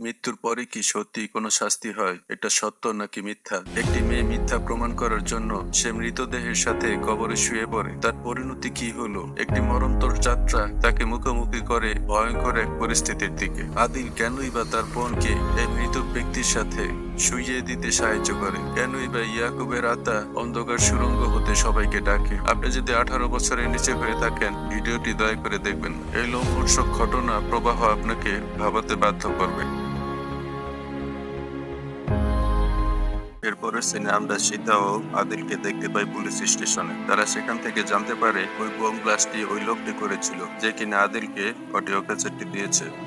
মৃত্যুর পরে কি সত্যি কোনো শাস্তি হয়? এটা সত্য নাকি মিথ্যা? একটি মেয়ে মিথ্যা প্রমাণ করার জন্য সে মৃতদেহের সাথে কবরে শুয়ে পড়ে। তার পরিণতি কি হলো? একটি মরণোত্তর যাত্রা তাকে মুখোমুখি করে ভয়ঙ্কর এক পরিস্থিতির দিকে। আদিল কেনই বা তার বোনকে এই মৃত ব্যক্তির সাথে শুইয়ে দিতে সাহায্য করে? কেনই বা ইয়াকুবের আত্মা অন্ধকার সুড়ঙ্গ হতে সবাইকে ডাকে? আপনি যদি 18 বছরের নিচে হয়ে থাকেন, ভিডিওটি দয়া করে দেখবেন না। এই লোমহর্ষক ঘটনা প্রবাহ আপনাকে ভাবাতে বাধ্য করবে। এরপরের সিনে আমরা সীতা ও আদিলকে দেখতে পাই পুলিশ স্টেশনে। তারা সেখান থেকে জানতে পারে ওই বোম ব্লাস্টটি ওই লোকটি করেছিল, যে কিনা আদিলকে অডিও ক্যাসেটটি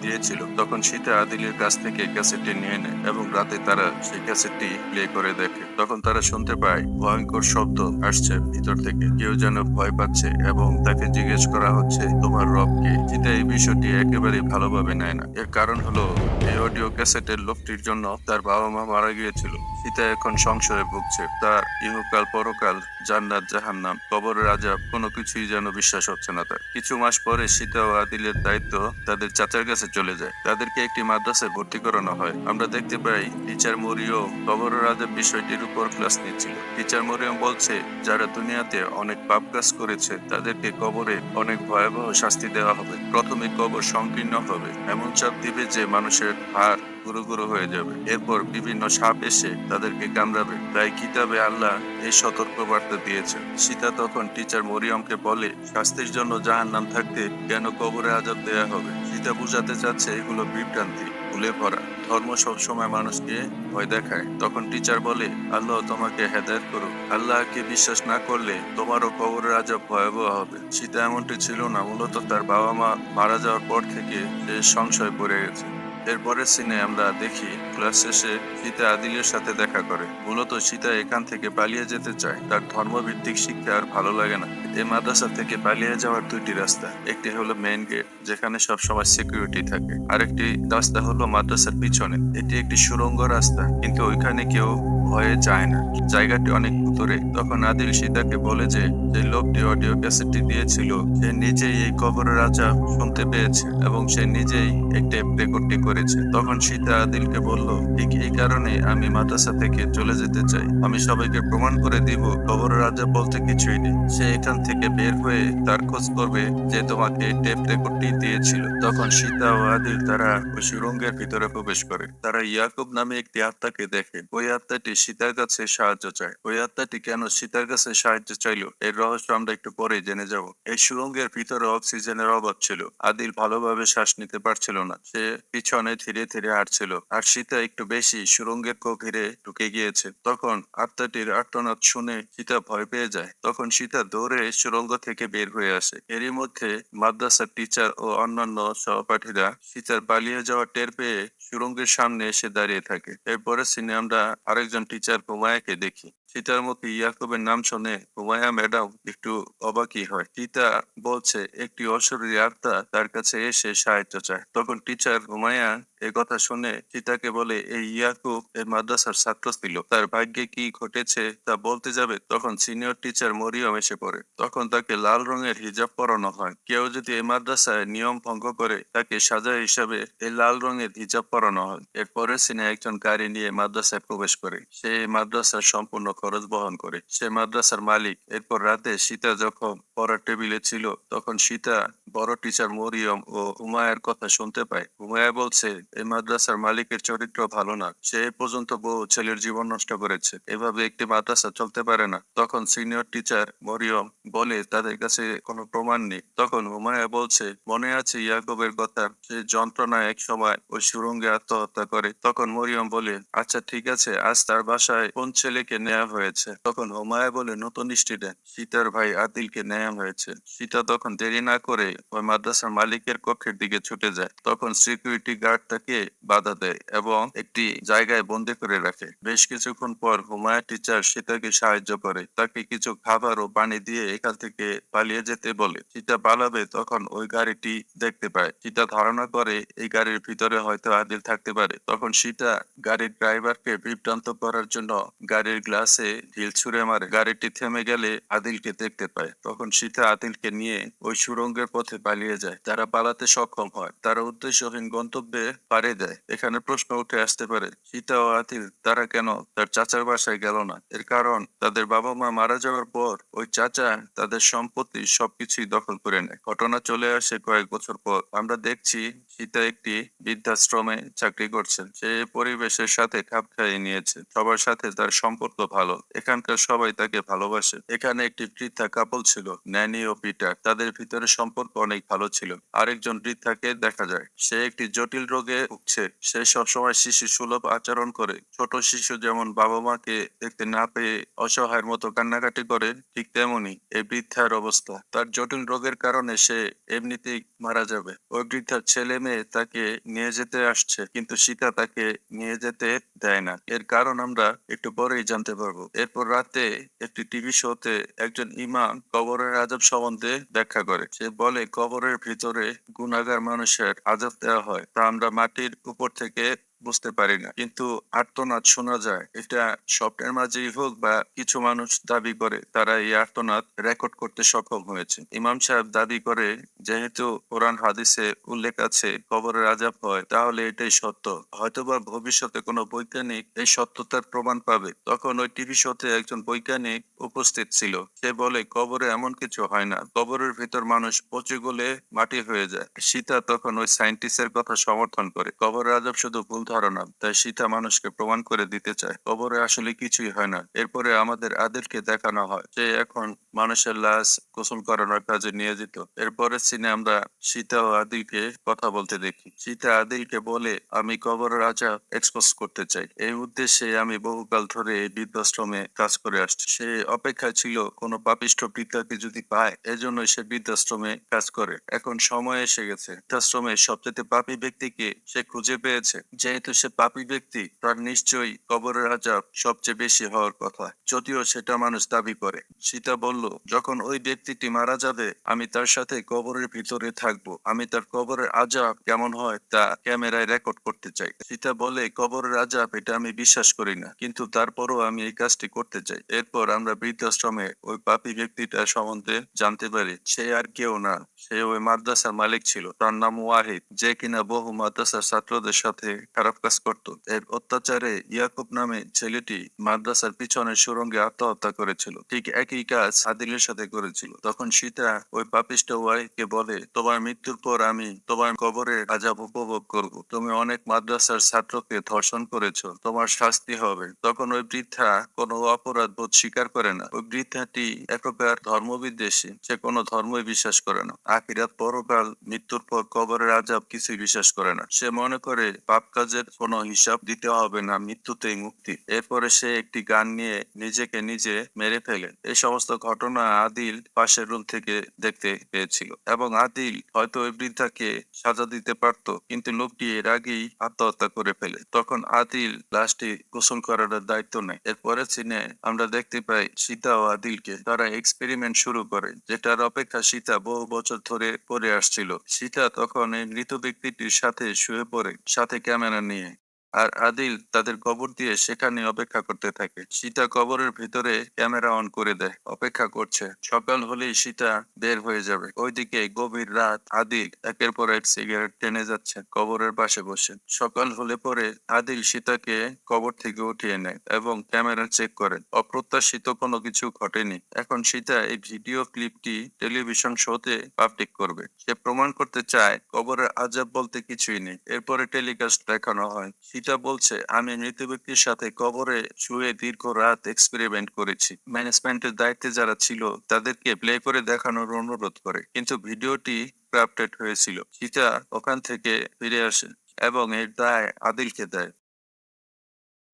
দিয়েছিল। তখন সীতা আদিলের কাছ থেকে ক্যাসেটটি নিয়ে নেয় এবং রাতে তারা সেই ক্যাসেটটি প্লে করে দেখে। তখন তারা শুনতে পায় ভয়ঙ্কর শব্দ আসছে ভিতর থেকে। কেউ যেন ভয় পাচ্ছে এবং তাকে জিজ্ঞেস করা হচ্ছে, তোমার রব কে? সীতা এই বিষয়টি একেবারেই ভালোভাবে নেয় না। এর কারণ হলো এই অডিও ক্যাসেটের লোকটির জন্য তার বাবা মা মারা গিয়েছিল। সীতা এখন সংশয়ে ভুগছে। তার ইহকাল পরকাল, জান্নাত জাহান্নাম, কবরের আযাব কোনো কিছুই যেন বিশ্বাস হচ্ছে না তার। কিছু মাস পরে সীতা ও আদিলের দায়িত্ব তাদের চাচার কাছে চলে যায়। তাদেরকে একটি মাদ্রাসায় ভর্তি করানো হয়। আমরা দেখতে পাই টিচার মরিয়ম কবরের আযাব বিষয়টির উপর ক্লাস নিচ্ছিল। টিচার মরিয়ম বলছে, যারা দুনিয়াতে অনেক পাপ কাজ করেছে তাদেরকে কবরে অনেক ভয়াবহ শাস্তি দেওয়া হবে। প্রথমে কবর সংকীর্ণ হবে, এমন চাপ দিবে যে মানুষের হাড় গুঁড়ো গুঁড়ো হয়ে যাবে। এরপর বিভিন্ন সাপ এসে তাদেরকে কামড়াবে। তাই কিতাবে আল্লাহ এই সতর্ক বার্তা দিয়েছে। সীতা তখন টিচার মরিয়মকে বলে, শাস্তির জন্য জাহান্নাম থাকতে কেন কবরে আযাব দেয়া হবে? সীতা বুঝাতে চাচ্ছে এগুলো বিভ্রান্তি, ভুলে ভরা। ধর্ম সবসময় মানুষকে ভয় দেখায়। তখন টিচার বলে, আল্লাহ তোমাকে হেদায়েত করুক। আল্লাহকে বিশ্বাস না করলে তোমারও কবরের আযাব ভয়াবহ হবে। সীতা এমনটি ছিল না, মূলত তার বাবা মা মারা যাওয়ার পর থেকে সে সংশয় পড়ে গেছে। এরপরের সিনে আমরা দেখি ক্লাস শেষে সীতা আদিলের সাথে দেখা করে। মূলত সীতা এখান থেকে পালিয়ে যেতে চায়। তার ধর্মভিত্তিক শিক্ষা আর ভালো লাগে না। এই মাদ্রাসা থেকে পালিয়ে যাওয়ার দুইটি রাস্তা। একটি হলো মেইন গেট, যেখানে সবসময় সিকিউরিটি থাকে। আরেকটি রাস্তা হলো মাদ্রাসার পিছনে। এটি একটি সুড়ঙ্গ রাস্তা, কিন্তু ওইখানে কেউ ভয়ে যায় না। জায়গাটি অনেক ভুতুরে। তখন আদিল সীতাকে বলে যে, যে লোকটি অডিও ক্যাসেটটি দিয়েছিল সে নিজেই এই কবরের আযাব শুনতে পেয়েছে এবং সে নিজেই এই টেপ রেকর্ডটি করেছে। তখন সীতা আদিলকে বলল, ঠিক এই কারণে আমি মাদ্রাসা থেকে চলে যেতে চাই। আমি সবাইকে প্রমাণ করে দিব কবরের আযাব বলতে কিছুই নেই। সে এখান থেকে বের হয়ে তার খোঁজ করবে যে তোমাকে টেপ রেকর্ডটি দিয়েছিল। তখন সীতা ও আদিল তারা ওই সুড়ঙ্গের ভিতরে প্রবেশ করে। তারা ইয়াকুব নামে একটি আত্মাকে দেখে। ওই আত্মাটি সীতার কাছে সাহায্য চায়। ওই আত্মাটি কেন সীতার কাছে সাহায্য চাইলো এর রহস্য আমরা একটু পরে জেনে যাব। এই সুড়ঙ্গের ভিতরে অক্সিজেনের অভাব ছিল। আদিল ভালোভাবে শ্বাস নিতে পারছিল না। সে পিছনে ধীরে ধীরে হাঁটছিল। আর সীতা একটু বেশি সুড়ঙ্গের গভীরে ঢুকে গিয়েছে। তখন আত্মাটির আর্তনাদ শুনে সীতা ভয় পেয়ে যায়। তখন সীতা দৌড়ে সুড়ঙ্গ থেকে বের হয়ে আসে। এরই মধ্যে মাদ্রাসার টিচার ও অন্যান্য সহপাঠীরা সীতার পালিয়ে যাওয়া টের পেয়ে সুড়ঙ্গের সামনে এসে দাঁড়িয়ে থাকে। এরপরে সিনে আমরা আরেকজন টিচার হুমায়াকে দেখি। সীতার মুখে ইয়াকুবের নাম শুনে হুমায়া ম্যাডাম একটু অবাকই হয়। সীতা বলছে একটি অশরীরী আত্মা তার কাছে এসে সাহায্য চায়। তখন টিচার হুমায়া এ কথা শুনে সীতাকে বলে, এই ইয়াকুব এর মাদ্রাসার ছাত্র ছিল। তার ভাগ্যে কি ঘটেছে তা বলতে যাবে, তখন সিনিয়র টিচার মরিয়ম এসে পড়ে। তখন তাকে লাল রঙের হিজাব পরানো হয়। কেউ যদি এই মাদ্রাসায় নিয়ম ভঙ্গ করে তাকে সাজা হিসাবে এই লাল রঙের হিজাব পরানো হয়। এরপরে সিনে একজন গাড়ি নিয়ে মাদ্রাসায় প্রবেশ করে। সে মাদ্রাসার সম্পূর্ণ খরচ বহন করে। সে মাদ্রাসার মালিক। এরপর রাতে সীতা যখন পড়ার টেবিলে ছিল, তখন সীতা বড় টিচার মরিয়ম ও হুমায়ার কথা শুনতে পায়। হুমায়া বলছে, এই মাদ্রাসার মালিকের চরিত্র ভালো না। সে এ পর্যন্ত বহু ছেলের জীবন নষ্ট করেছে। এভাবে একটি মাদ্রাসা চলতে পারে না। তখন সিনিয়র টিচার মরিয়ম বলে, তাদের কাছে কোনো প্রমাণ নেই। তখন হুমায়া বলছে, মনে আছে ইয়াকুবের কথা, সে যন্ত্রণায় এক সময় ওই সুড়ঙ্গে আত্মহত্যা করে। তখন মরিয়ম বলে, আচ্ছা ঠিক আছে, আজ তার বাসায় কোন ছেলেকে নেওয়া হয়েছে? তখন হুমায়া বলে, নতুন স্টুডেন্ট সীতার ভাই আদিলকে নেওয়া হয়েছে। সীতা তখন দেরি না করে ওই মাদ্রাসার মালিকের কক্ষের দিকে ছুটে যায়। তখন সিকিউরিটি গার্ড তাকে বাধা দেয় এবং একটি জায়গায় বন্দি করে রাখে। বেশ কিছুক্ষণ পর হুমায়া টিচার সীতাকে সাহায্য করে। তাকে কিছু খাবার ও পানি দিয়ে এখান থেকে পালিয়ে যেতে বলে। সীতা পালাবে, তখন ওই গাড়িটি দেখতে পায়। সীতা ধারণা করে এই গাড়ির ভিতরে হয়তো আদিল থাকতে পারে। তখন সীতা গাড়ির ড্রাইভারকে বিভ্রান্ত করার জন্য গাড়ির গ্লাসে গাছে ঢিল ছুঁড়ে মারে। গাড়িটি থেমে গেলে আদিলকে দেখতে পায়। তখন সীতা আদিলকে নিয়ে ওই সুড়ঙ্গের পথে পালিয়ে যায়। তারা পালাতে সক্ষম হয়। তারা উদ্দেশ্যহীন গন্তব্যে পাড়ি দেয়। এখানে প্রশ্ন উঠে আসতে পারে, সীতা ও আদিল তারা কেন তার চাচার বাসায় গেল না? এর কারণ তাদের বাবা মা মারা যাওয়ার পর ওই চাচা তাদের সম্পত্তি সবকিছুই দখল করে নেয়। ঘটনা চলে আসে কয়েক বছর পর। আমরা দেখছি সীতা একটি বৃদ্ধাশ্রমে চাকরি করছেন। সে পরিবেশের সাথে খাপ খাইয়ে নিয়েছে। সবার সাথে তার সম্পর্ক ভালো। এখানকার সবাই তাকে ভালোবাসে। এখানে একটি বৃদ্ধা কাপল ছিল, ন্যানি ও পিটার। তাদের ভিতরে সম্পর্ক অনেক ভালো ছিল। আরেকজন বৃদ্ধাকে দেখা যায়, সে একটি জটিল রোগে ভুগছে। সে সবসময় শিশু সুলভ আচরণ করে। ছোট শিশু যেমন বাবা মাকে দেখতে না পেয়ে অসহায়ের মতো কান্নাকাটি করে, ঠিক তেমনি এই বৃদ্ধার অবস্থা। তার জটিল রোগের কারণে সে এমনিতেই মারা যাবে। ওই বৃদ্ধার ছেলে মেয়ে তাকে নিয়ে যেতে আসছে, কিন্তু সীতা তাকে নিয়ে যেতে দেয় না। এর কারণ আমরা একটু পরেই জানতে পারবো। এরপর রাতে একটি টিভি শোতে একজন ইমাম কবরের আযাব সম্বন্ধে ব্যাখ্যা করে। সে বলে কবরের ভিতরে গুনাহগার মানুষের আযাব দেওয়া হয়, তা আমরা মাটির উপর থেকে বুঝতে পারি না, কিন্তু আর্তনাদ শোনা যায়। এটা স্বপ্নের মাঝেই হোক বা কিছু মানুষ দাবি করে তারা এই আর্তনাদ রেকর্ড করতে সক্ষম হয়েছে। ইমাম সাহেব দাবি করে, যেহেতু কোরআন হাদিসে উল্লেখ আছে কবরের আযাব হয়, তাহলে এটাই সত্য। হয়তোবা ভবিষ্যতে কোনো বৈজ্ঞানিক এই সত্যতার প্রমাণ পাবে। তখন ওই টিভি শোতে একজন বৈজ্ঞানিক উপস্থিত ছিল। সে বলে কবরে এমন কিছু হয় না, কবরের ভিতর মানুষ পচে গলে মাটি হয়ে যায়। সীতা তখন ওই সায়েন্টিস্টের কথা সমর্থন করে। কবরের আযাব শুধু ভুল ধারণা, তাই সীতা মানুষকে প্রমাণ করে দিতে চায় কবরে আসলে কিছুই হয় না। এরপরে আমাদের আদিলকে দেখানো হয়, সে এখন মানুষের লাশ গোসল করানোর কাজে নিয়োজিত। এরপরের সিনে আমরা সীতা ও আদিলকে কথা বলতে দেখি। সীতা আদিলকে বলে, আমি কবরের আযাব এক্সপোজ করতে চাই। এই উদ্দেশ্যে আমি বহুকাল ধরে এই বৃদ্ধাশ্রমে কাজ করে আসছি। সে অপেক্ষায় ছিল কোনো পাপিষ্ঠ বৃদ্ধাকে যদি পায়, এজন্যই সে বৃদ্ধাশ্রমে কাজ করে। এখন সময় এসে গেছে। বৃদ্ধাশ্রমের সবচেয়ে পাপী ব্যক্তিকে সে খুঁজে পেয়েছে। যেহেতু সে পাপী ব্যক্তি, তার নিশ্চয়ই কবরের আযাব সবচেয়ে বেশি হওয়ার কথা, যদিও সেটা মানুষ দাবি করে। সীতা বলল, যখন ওই ব্যক্তিটি মারা যাবে আমি তার সাথে কবরের ভিতরে থাকবো। আমি তার কবরের আযাব কেমন হয় তা ক্যামেরায় রেকর্ড করতে চাই। সীতা বলে, কবরের আযাব এটা আমি বিশ্বাস করি না, কিন্তু তারপরও আমি এই কাজটি করতে চাই। এরপর আমরা বৃদ্ধাশ্রমে ওই পাপী ব্যক্তিটার সম্বন্ধে জানতে পারি। সে আর কেউ না, সে ওই মাদ্রাসার মালিক ছিল। তার নাম ওয়াহিদ, যে কিনা বহু মাদ্রাসার ছাত্রদের সাথে খারাপ কাজ করত। এর অত্যাচারে ইয়াকুব নামে ছেলেটি মাদ্রাসার পিছনের সুড়ঙ্গে আত্মহত্যা করেছিল। ঠিক একই কাজ আদিলের সাথে করেছিল। তখন সীতা ওই পাপিষ্ঠ ওয়াহিদকে বলে, তোমার মৃত্যুর পর আমি তোমার কবরের আযাব উপভোগ করব। তুমি অনেক মাদ্রাসার ছাত্রকে ধর্ষণ করেছো, তোমার শাস্তি হবে। তখন ওই বৃদ্ধা কোনো অপরাধ বোধ স্বীকার করে না। ওই বৃদ্ধাটি এক প্রকার ধর্মবিদ্বেষী। সে কোনো ধর্মই বিশ্বাস করে না। আখিরাত, পরকাল, মৃত্যুর পর কবরের আযাব কিছুই বিশ্বাস করে না। সে মনে করে পাপ কাজের কোনো হিসাব দিতে হবে না, মৃত্যুতেই মুক্তি। এরপরে সে একটি গান নিয়ে নিজেকে নিজে মেরে ফেলে। এই সমস্ত ঘটনা আদিল পাশের রুম থেকে দেখতে পেয়েছিল, এবং আদিল হয়তো ওই বৃদ্ধাকে সাজা দিতে পারত, কিন্তু লোকটি এর আগেই আত্মহত্যা করে ফেলে। তখন আদিল লাশটি গোসল করার দায়িত্ব নেয়। এরপরে সিনে আমরা দেখতে পাই সীতা ও আদিলকে। তারা এক্সপেরিমেন্ট শুরু করে, যেটার অপেক্ষা সীতা বহু বছর ধরে করে আসছিল। সীতা তখন এই মৃত ব্যক্তিটির সাথে শুয়ে পড়ে, সাথে ক্যামেরা নিয়ে। আর আদিল তাদের কবর দিয়ে সেখানে অপেক্ষা করতে থাকে। সীতা কবরের ভিতরে ক্যামেরা অন করে দেয়, অপেক্ষা করছে। সকাল হলেই সীতা বের হয়ে যাবে। ওইদিকে গভীর রাত। আদিল একের পর এক সিগারেট টেনে যাচ্ছে কবরের পাশে বসে। সকাল হলে পরে আদিল সীতাকে কবর থেকে উঠিয়ে নেয় এবং ক্যামেরা চেক করে। অপ্রত্যাশিত কোনো কিছু ঘটেনি। এখন সীতা এই ভিডিও ক্লিপটি টেলিভিশন শোতে পাবলিক করবে। সে প্রমাণ করতে চায় কবরের আযাব বলতে কিছুই নেই। এরপরে টেলিকাস্ট দেখানো হয়। সীতা বলছে, আমি মৃত ব্যক্তির সাথে কবরে শুয়ে দীর্ঘ রাত এক্সপেরিমেন্ট করেছি। ম্যানেজমেন্টের দায়িত্বে যারা ছিল তাদেরকে প্লে করে দেখানোর অনুরোধ করে, কিন্তু ভিডিওটি ক্রাপ্টেড হয়েছিল। সীতা ওখান থেকে ফিরে আসে এবং এর দায় আদিলকে দেয়।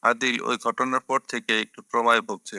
আদিল ওই ঘটনার পর থেকে একটু ট্রমায় ভুগছে।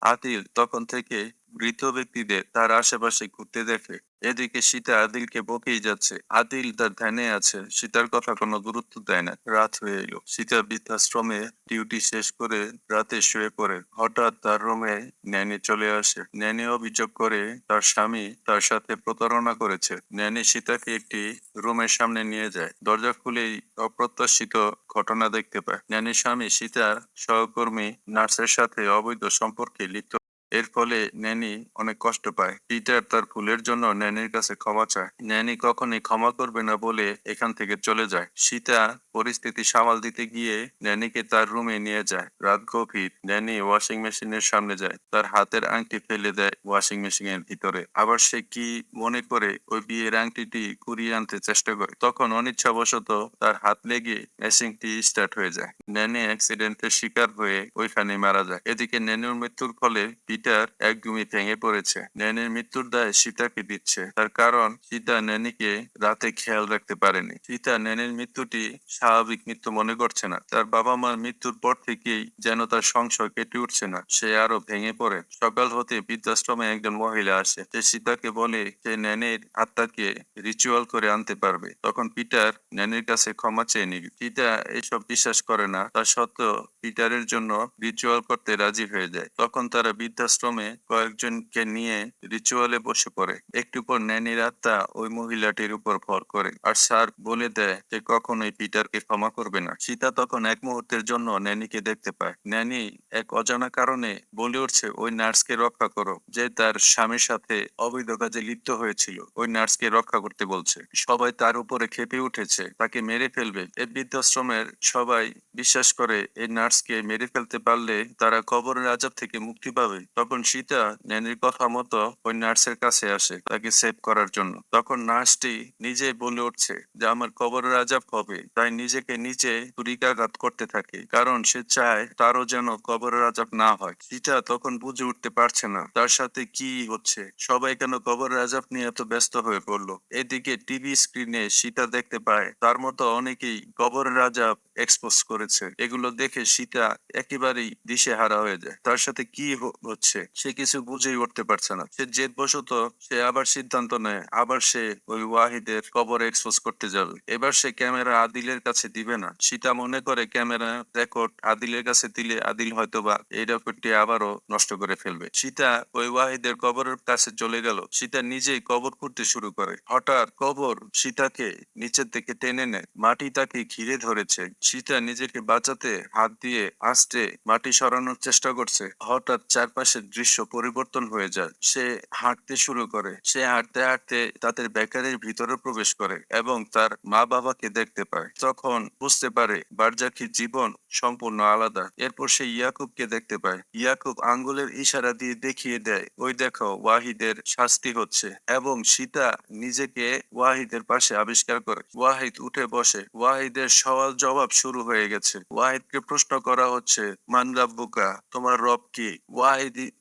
আদিল তখন থেকে মৃত ব্যক্তিদের তার আশেপাশে ঘুরতে দেখে। এদিকে সীতা আদিলকে বকেই যাচ্ছে। আদিল তার ধ্যানে আছে, সীতার কথা কোনো গুরুত্ব দেয় না। রাত হয়ে এলো। সীতা বৃদ্ধাশ্রমে ডিউটি শেষ করে রাতে শুয়ে পড়ে। হঠাৎ তার রুমে ন্যানি চলে আসে। ন্যানি অভিযোগ করে তার স্বামী তার সাথে প্রতারণা করেছে। ন্যানি সীতাকে একটি রুমের সামনে নিয়ে যায়। দরজা খুলেই অপ্রত্যাশিত ঘটনা দেখতে পায়। ন্যানির স্বামী সীতার সহকর্মী নার্সের সাথে অবৈধ সম্পর্কে লিপ্ত। এর ফলে ন্যানি অনেক কষ্ট পায়। পিটার তার ভুলের জন্য ন্যানির কাছে ক্ষমা চায়। ন্যানি কখনই ক্ষমা করবে না বলে এখান থেকে চলে যায়। সীতা পরিস্থিতি সামাল দিতে গিয়ে ন্যানিকে তার রুমে নিয়ে যায়। রাত গভীর। ন্যানি ওয়াশিং মেশিনের সামনে যায়। তার হাতের আংটি ফেলে দেয় ওয়াশিং মেশিনের ভিতরে। আবার সে কি মনে করে ওই বিয়ের আংটিটি কুড়িয়ে আনতে চেষ্টা করে। তখন অনিচ্ছাবশত তার হাত লেগে মেশিনটি স্টার্ট হয়ে যায়। ন্যানি অ্যাক্সিডেন্টের শিকার হয়ে ওইখানে মারা যায়। এদিকে ন্যানির মৃত্যুর ফলে পিটার একদমই ভেঙে পড়েছে। ন্যানির মৃত্যুর দায় সীতাকে দিচ্ছে। তার কারণ সীতা ন্যানিকে রাতে খেয়াল রাখতে পারেনি। সীতা ন্যানির মৃত্যুটি স্বাভাবিক মৃত্যু মনে করছে না। তার বাবা মার মৃত্যুর পর থেকেই যেন তার সংশয় কেটে উঠছে না। সে আরো ভেঙে পড়ে। সকাল হতে বৃদ্ধাশ্রমে একজন মহিলা আসে। সে সীতাকে বলে সে ন্যানির আত্মাকে রিচুয়াল করে আনতে পারবে। তখন পিটার ন্যানির কাছে ক্ষমা চেয়ে নিবে। সীতা এসব বিশ্বাস করে না। তা সত্ত্বেও পিটারের জন্য রিচুয়াল করতে রাজি হয়ে যায়। তখন তারা বৃদ্ধাশ্রমে কয়েকজনকে নিয়ে রিচুয়ালে বসে পড়ে। একটু পর ন্যানির আত্মা ওই মহিলাটির উপর ভর করে আর স্যার বলে দেয় যে কখনোই পিটারকে ক্ষমা করবে না। সীতা তখন এক মুহূর্তের জন্য ন্যানিকে দেখতে পায়। ন্যানি এক অজানা কারণে বলে উঠছে ওই নার্সকে রক্ষা করো, যে তার স্বামীর সাথে অবৈধ কাজে লিপ্ত হয়েছিল। ওই নার্সকে রক্ষা করতে বলছে। সবাই তার উপরে ক্ষেপে উঠেছে, তাকে মেরে ফেলবে। এই বৃদ্ধাশ্রমের সবাই বিশ্বাস করে এই নার্সকে মেরে ফেলতে পারলে তারা কবরের আযাব থেকে মুক্তি পাবে। তখন সীতা ন্যানির কথা মতো ওই নার্সের কাছে আসে তাকে সেভ করার জন্য। তখন নার্সটি নিজেই বলে উঠছে যে আমার কবরের আযাব হবে, তাই নিজেকে নিজে ছুরিকাঘাত করতে থাকে, কারণ সে চায় তারও যেন কবরের আযাব না হয়। সীতা তখন বুঝে উঠতে পারছে না তার সাথে কি হচ্ছে। সবাই কেন কবরের আযাব নিয়ে এত ব্যস্ত হয়ে পড়লো। এদিকে টিভি স্ক্রিনে সীতা দেখতে পায় তার মতো অনেকেই কবরের আযাব এক্সপোজ করেছে। এগুলো দেখে সীতা একেবারেই দিশেহারা হয়ে যায়। তার সাথে কি হচ্ছে সে কিছু বুঝেই উঠতে পারছে না। সে জেদবশত সে আবার সিদ্ধান্ত নেয়, আবার সে ওই ওয়াহিদের কবর এক্সপোজ করতে যাবে। এবার সে ক্যামেরা আদিলের কাছে দিবে না। সীতা মনে করে ক্যামেরা রেকর্ড আদিলের কাছে দিলে আদিল হয়তোবা এই রেকর্ডটি আবারও নষ্ট করে ফেলবে। সীতা ওই ওয়াহিদের কবরের কাছে চলে গেল। সীতা নিজেই কবর খুঁড়তে শুরু করে। হঠাৎ কবর সীতাকে নিচের দিকে টেনে নেয়। মাটি তাকে ঘিরে ধরেছে। সীতা নিজেকে বাঁচাতে হাত দিয়ে আস্তে মাটি সরানোর চেষ্টা করছে। হঠাৎ চারপাশের দৃশ্য পরিবর্তন হয়ে যায়। সে হাঁটতে শুরু করে। সে হাঁটতে হাঁটতে তাদের বেকারির ভিতরে প্রবেশ করে এবং তার মা বাবাকে দেখতে পায়। তখন বুঝতে পারে বারজাখির জীবন সম্পূর্ণ আলাদা। এরপর সে ইয়াকুবকে দেখতে পায়। ইয়াকুব আঙ্গুলের ইশারা দিয়ে দেখিয়ে দেয় ওই দেখো ওয়াহিদের শাস্তি হচ্ছে, এবং সীতা নিজেকে ওয়াহিদের পাশে আবিষ্কার করে। ওয়াহিদ উঠে বসে। ওয়াহিদের সওয়াল জবাব শুরু হয়ে গেছে। ওয়াহিদকে প্রশ্ন করা হচ্ছে মান রাব্বুকা, তোমার রব কি?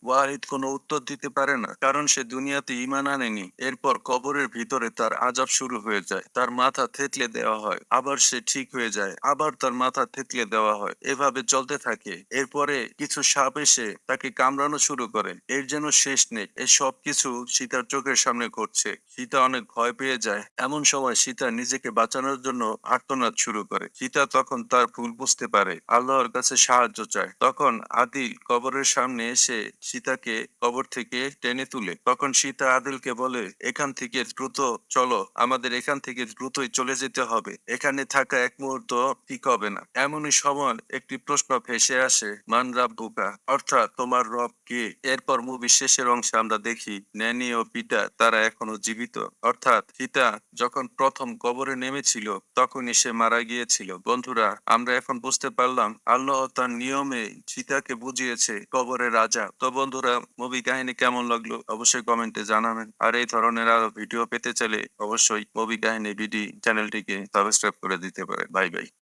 ওয়াহিদ কোনো উত্তর দিতে পারে না, কারণ সে দুনিয়াতে ঈমান আনেনি। এরপর কবরের ভিতরে তার আযাব শুরু হয়ে যায়। তার মাথা থেতলে দেওয়া হয়, আবার সে ঠিক হয়ে যায়, আবার তার মাথা থেতলে দেওয়া হয়। এভাবে চলতে থাকে। এরপরে কিছু সাপ এসে তাকে কামড়ানো শুরু করে। এর যেন শেষ নেই। এই সব কিছু সীতার চোখের সামনে ঘটছে। সীতা অনেক ভয় পেয়ে যায়। এমন সময় সীতা নিজেকে বাঁচানোর জন্য আর্তনাদ শুরু করে। সীতা তখন তার ভুল বুঝতে পারে, আল্লাহর কাছে সাহায্য চায়। তখন আদিল কবরের সামনে এসে সীতাকে কবর থেকে টেনে তুলে। তখন সীতা আদিলকে বলে এখান থেকে দ্রুত চলো, আমাদের এখান থেকে দ্রুতই চলে যেতে হবে। এখানে থাকা এক মুহূর্ত ঠিক হবে না। এমনই সময় একটি প্রশ্ন ভেসে আসে মান রাব্বুকা, অর্থাৎ তোমার রব কে? এরপর মুভির শেষের অংশে আমরা দেখি ন্যানি ও পিটার তারা এখনো জীবিত। অর্থাৎ সীতা যখন প্রথম কবরে নেমেছিল তখনই সে মারা গিয়েছিল। বন্ধুরা, আমরা এখন বুঝতে পারলাম আল্লাহ তার নিয়মে সীতাকে বুঝিয়েছে কবরের রাজা। তো বন্ধুরা, মুভি কাহিনী কেমন লাগলো অবশ্যই কমেন্টে জানাবেন। আর এই ধরনের আরো ভিডিও পেতে চাইলে অবশ্যই মুভি কাহিনী বিডি চ্যানেলটিকে সাবস্ক্রাইব করে দিতে পারে। Bye bye.